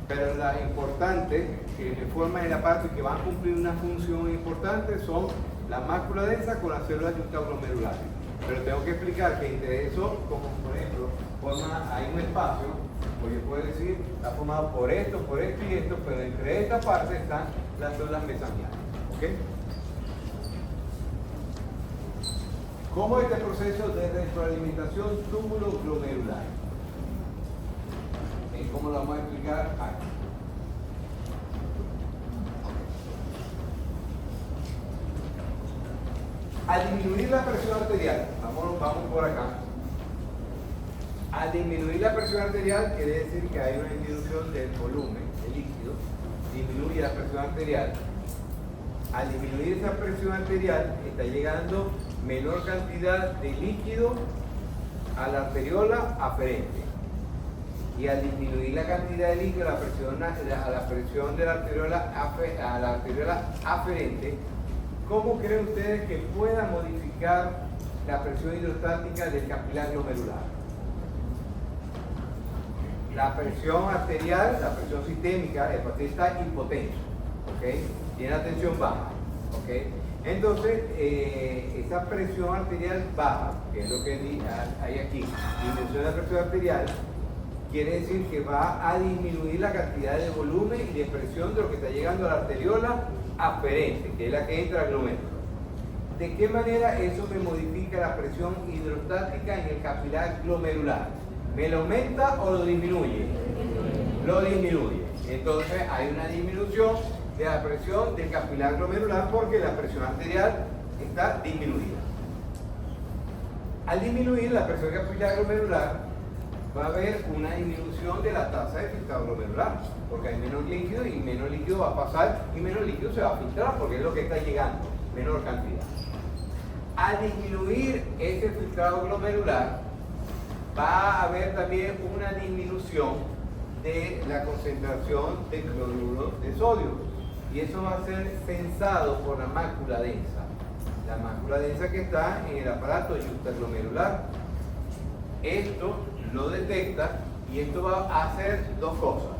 pero las importantes que forman el aparato y que van a cumplir una función importante son la mácula densa con las células yuxtaglomerulares. Pero tengo que explicar que entre eso, como por ejemplo, hay un espacio, porque puedo decir, está formado por esto y esto, pero entre esta parte están las células mesangiales. ¿Ok? ¿Cómo es este proceso de retroalimentación túbulo-glomerular? ¿Cómo lo vamos a explicar aquí? Al disminuir la presión arterial, vamos por acá. Al disminuir la presión arterial quiere decir que hay una disminución del volumen de líquido, disminuye la presión arterial. Al disminuir esa presión arterial está llegando menor cantidad de líquido a la arteriola aferente. Y al disminuir la cantidad de líquido a la presión de la arteriola aferente, ¿cómo creen ustedes que pueda modificar la presión hidrostática del capilar glomerular? La presión arterial, la presión sistémica, el paciente está hipotenso, ¿ok? Tiene la tensión baja, ¿ok? Entonces, esa presión arterial baja, que es lo que hay aquí, disminución de la presión arterial, quiere decir que va a disminuir la cantidad de volumen y de presión de lo que está llegando a la arteriola aferente, que es la que entra al glomérulo. ¿De qué manera eso me modifica la presión hidrostática en el capilar glomerular? ¿Me lo aumenta o lo disminuye? Lo disminuye. Entonces hay una disminución de la presión del capilar glomerular porque la presión arterial está disminuida. Al disminuir la presión capilar glomerular, va a haber una disminución de la tasa de filtrado glomerular, porque hay menos líquido y menos líquido va a pasar y menos líquido se va a filtrar porque es lo que está llegando, menor cantidad. Al disminuir ese filtrado glomerular, va a haber también una disminución de la concentración de cloruro de sodio, y eso va a ser sensado por la mácula densa. La mácula densa que está en el aparato yuxtaglomerular. Esto lo detecta y esto va a hacer dos cosas.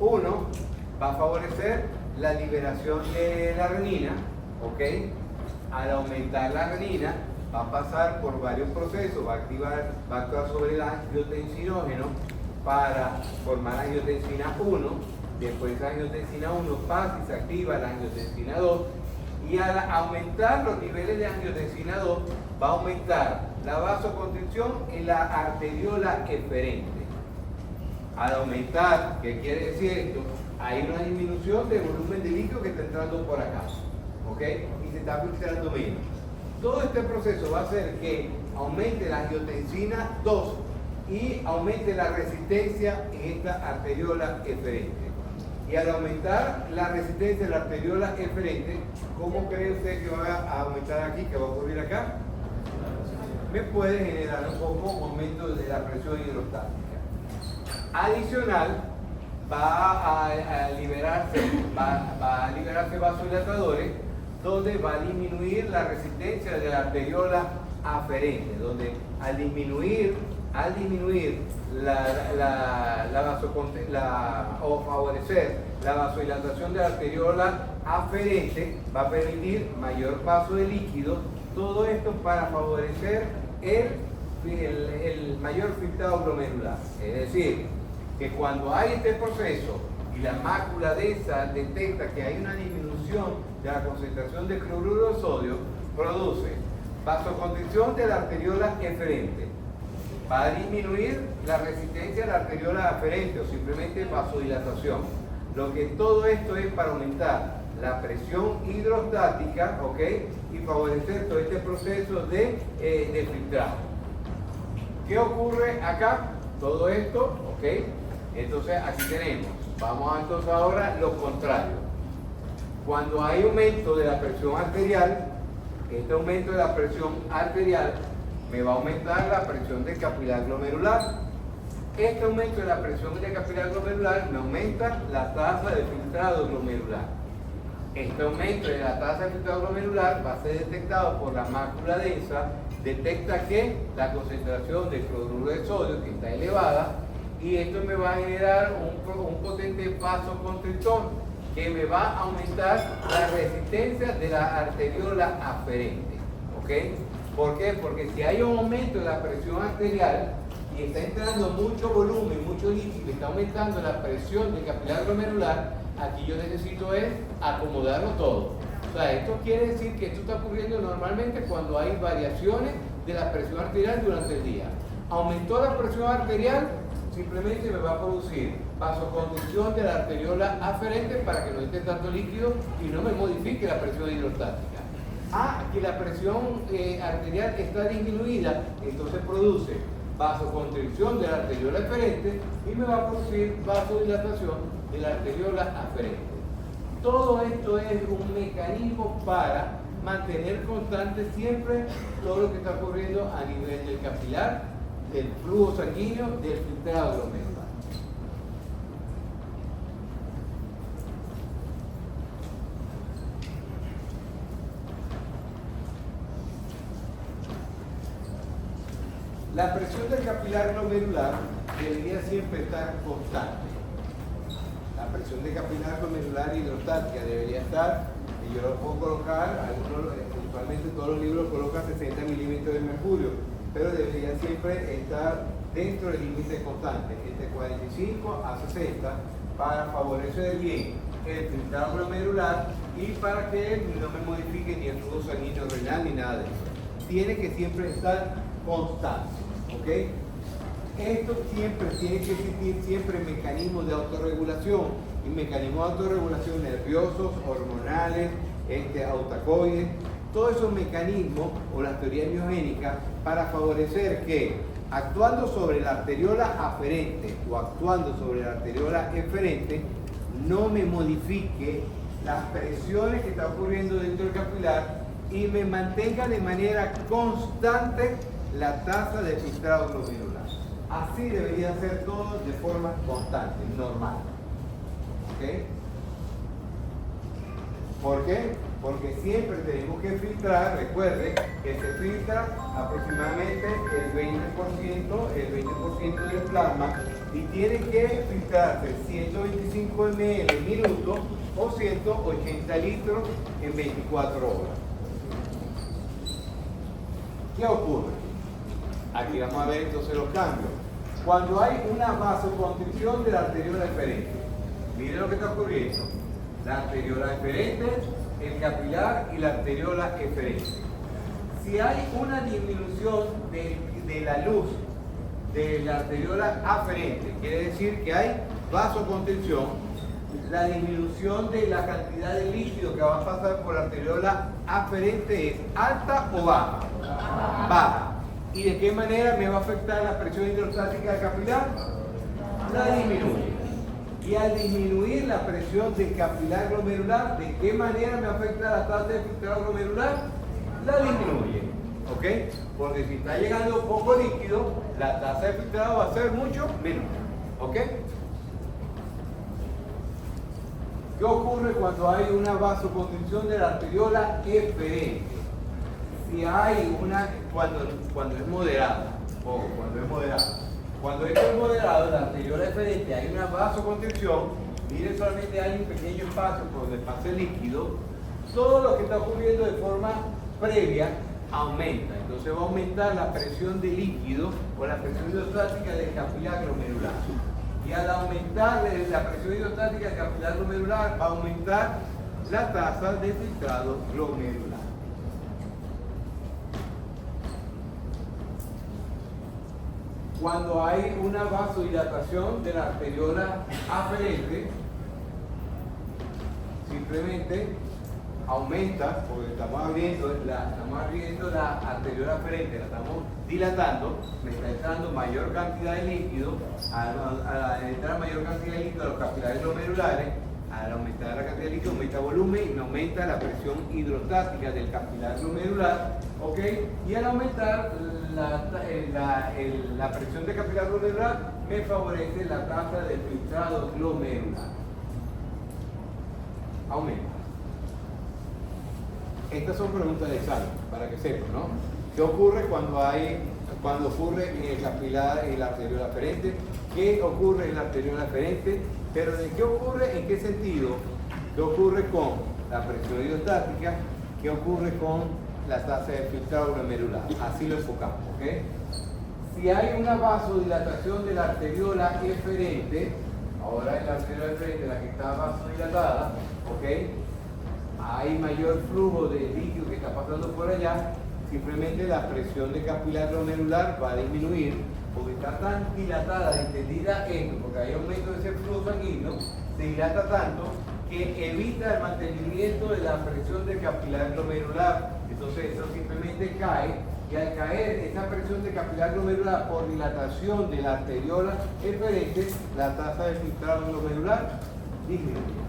Uno, va a favorecer la liberación de la renina, ¿ok? Al aumentar la renina, va a pasar por varios procesos, va a actuar sobre el angiotensinógeno para formar angiotensina 1, después la angiotensina 1 pasa y se activa la angiotensina 2, y al aumentar los niveles de angiotensina 2 va a aumentar la vasoconstricción en la arteriola eferente. Al aumentar, ¿qué quiere decir esto? Hay una disminución del volumen de líquido que está entrando por acá, ¿ok? Y se está filtrando menos. Todo este proceso va a hacer que aumente la angiotensina 2 y aumente la resistencia en esta arteriola eferente. Y al aumentar la resistencia de la arteriola eferente, ¿cómo cree usted que va a aumentar aquí, que va a ocurrir acá? Me puede generar un poco aumento de la presión hidrostática. Adicional, va a liberarse vasodilatadores, donde va a disminuir la resistencia de la arteriola aferente, donde al disminuir o favorecer la vasodilatación de la arteriola aferente, va a permitir mayor paso de líquido. Todo esto para favorecer el mayor filtrado glomerular. Es decir, que cuando hay este proceso y la mácula densa detecta que hay una disminución de la concentración de cloruro de sodio, produce vasoconstricción de la arteriola eferente, va a disminuir la resistencia de la arteriola aferente o simplemente vasodilatación. Lo que todo esto es para aumentar la presión hidrostática, ¿ok? Y favorecer todo este proceso de filtrado. ¿Qué ocurre acá? Todo esto, ¿ok? Entonces aquí tenemos, vamos entonces ahora lo contrario. Cuando hay aumento de la presión arterial, este aumento de la presión arterial me va a aumentar la presión del capilar glomerular. Este aumento de la presión del capilar glomerular me aumenta la tasa de filtrado glomerular. Este aumento de la tasa de filtrado glomerular va a ser detectado por la mácula densa, detecta que la concentración de cloruro de sodio que está elevada, y esto me va a generar un potente vasoconstrictor que me va a aumentar la resistencia de la arteriola aferente, ¿ok? ¿Por qué? Porque si hay un aumento de la presión arterial y está entrando mucho volumen, mucho líquido, está aumentando la presión del capilar glomerular, aquí yo necesito es acomodarlo todo. O sea, esto quiere decir que esto está ocurriendo normalmente cuando hay variaciones de la presión arterial durante el día. Aumentó la presión arterial, simplemente me va a producir vasoconstricción de la arteriola aferente para que no esté tanto líquido y no me modifique la presión hidrostática. Que la presión arterial está disminuida, entonces produce vasoconstricción de la arteriola eferente y me va a producir vasodilatación de la arteriola aferente. Todo esto es un mecanismo para mantener constante siempre todo lo que está ocurriendo a nivel del capilar, del flujo sanguíneo, del filtrado glomerular. La presión del capilar glomerular debería siempre estar constante. La presión del capilar glomerular hidrostática debería estar, y yo lo puedo colocar, usualmente todos los libros colocan 60 milímetros de mercurio, pero debería siempre estar dentro del límite constante, entre 45 a 60, para favorecer bien el filtrado glomerular y para que no me modifique ni el flujo sanguíneo renal ni nada de eso. Tiene que siempre estar constante, ¿ok? Esto siempre tiene que existir siempre mecanismos de autorregulación, y mecanismos de autorregulación nerviosos, hormonales, autacoides, todos esos mecanismos o las teorías miogénicas para favorecer que actuando sobre la arteriola aferente o actuando sobre la arteriola eferente no me modifique las presiones que están ocurriendo dentro del capilar y me mantenga de manera constante la tasa de filtrado glomerular. Así debería ser todo de forma constante, normal. ¿Ok? ¿Por qué? Porque siempre tenemos que filtrar, recuerde que se filtra aproximadamente el 20% del plasma y tiene que filtrarse 125 ml en minuto o 180 litros en 24 horas. ¿Qué ocurre? Aquí vamos a ver entonces los cambios. Cuando hay una vasoconstricción de la arteriola eferente, miren lo que está ocurriendo. La arteriola eferente, el capilar y la arteriola eferente. Si hay una disminución de la luz de la arteriola aferente, quiere decir que hay vasoconstricción, la disminución de la cantidad de líquido que va a pasar por la arteriola aferente es alta o baja. Baja. ¿Y de qué manera me va a afectar la presión hidrostática del capilar? La disminuye. Y al disminuir la presión del capilar glomerular, ¿de qué manera me afecta la tasa de filtrado glomerular? La disminuye. ¿Ok? Porque si está llegando poco líquido, la tasa de filtrado va a ser mucho menor. ¿Ok? ¿Qué ocurre cuando hay una vasoconstricción de la arteriola eferente? Si hay una, cuando es moderada, o cuando es moderada. Cuando esto es moderado, la arteriola eferente, hay una vasoconstricción, miren, solamente hay un pequeño espacio por donde pasa el líquido, todo lo que está ocurriendo de forma previa aumenta. Entonces va a aumentar la presión de líquido o la presión hidrostática del capilar glomerular. Y al aumentar la presión hidrostática del capilar glomerular, va a aumentar la tasa de filtrado glomerular. Cuando hay una vasodilatación de la arteriola aferente, simplemente aumenta, porque estamos abriendo la arteriola aferente, la estamos dilatando, me está entrando mayor cantidad de líquido, al entrar mayor cantidad de líquido a los capilares glomerulares, al aumentar la cantidad de líquido aumenta volumen y me aumenta la presión hidrostática del capilar glomerular, ¿ok? Y al aumentar la presión del capilar glomerular me favorece la tasa de filtrado glomerular. Aumenta. Estas son preguntas de examen, para que sepan, ¿no? ¿Qué ocurre cuando ocurre en el capilar y la arteriola aferente? ¿Qué ocurre en la arteriola aferente? Pero ¿de qué ocurre? ¿En qué sentido? ¿Qué ocurre con la presión hidrostática? ¿Qué ocurre con la tasa de filtrado glomerular? Así lo enfocamos, ¿ok? Si hay una vasodilatación de la arteriola eferente, ahora es la arteriola eferente la que está vasodilatada, ¿ok? Hay mayor flujo de líquido que está pasando por allá, simplemente la presión de capilar glomerular va a disminuir porque está tan dilatada, entendida esto, porque hay aumento de ese flujo sanguíneo, se dilata tanto que evita el mantenimiento de la presión del capilar glomerular. Entonces eso simplemente cae, y al caer esa presión de capilar glomerular por dilatación de la arteriola eferente, la tasa de filtrado glomerular disminuye.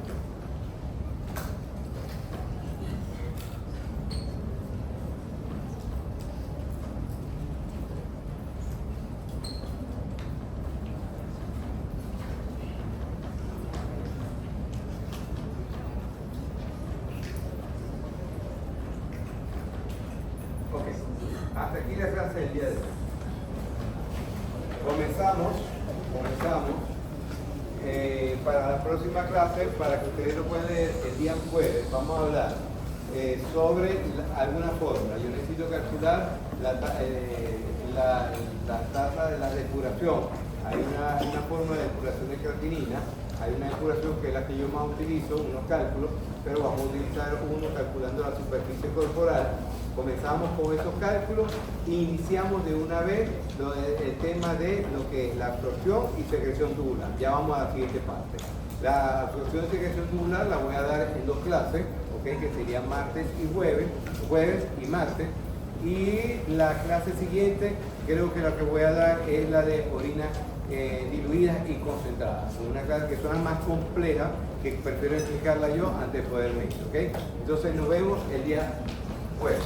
Hasta aquí la clase del día de hoy. Comenzamos para la próxima clase, para que ustedes lo puedan leer el día jueves. Vamos a hablar sobre alguna fórmula. Yo necesito calcular la tasa de la depuración. Hay una fórmula de depuración de creatinina Hay una depuración que es la que yo más utilizo, unos cálculos, pero vamos a utilizar uno calculando la superficie corporal. Comenzamos con esos cálculos e iniciamos de una vez el tema de lo que es la absorción y secreción tubular. Ya vamos a la siguiente parte. La absorción y secreción tubular la voy a dar en 2 clases, ¿okay? Que serían martes y jueves y martes. Y la clase siguiente, creo que la que voy a dar es la de orinas diluidas y concentradas. Una clase que son más compleja, que prefiero explicarla yo antes de poderme ir, ¿ok? Entonces nos vemos el día jueves.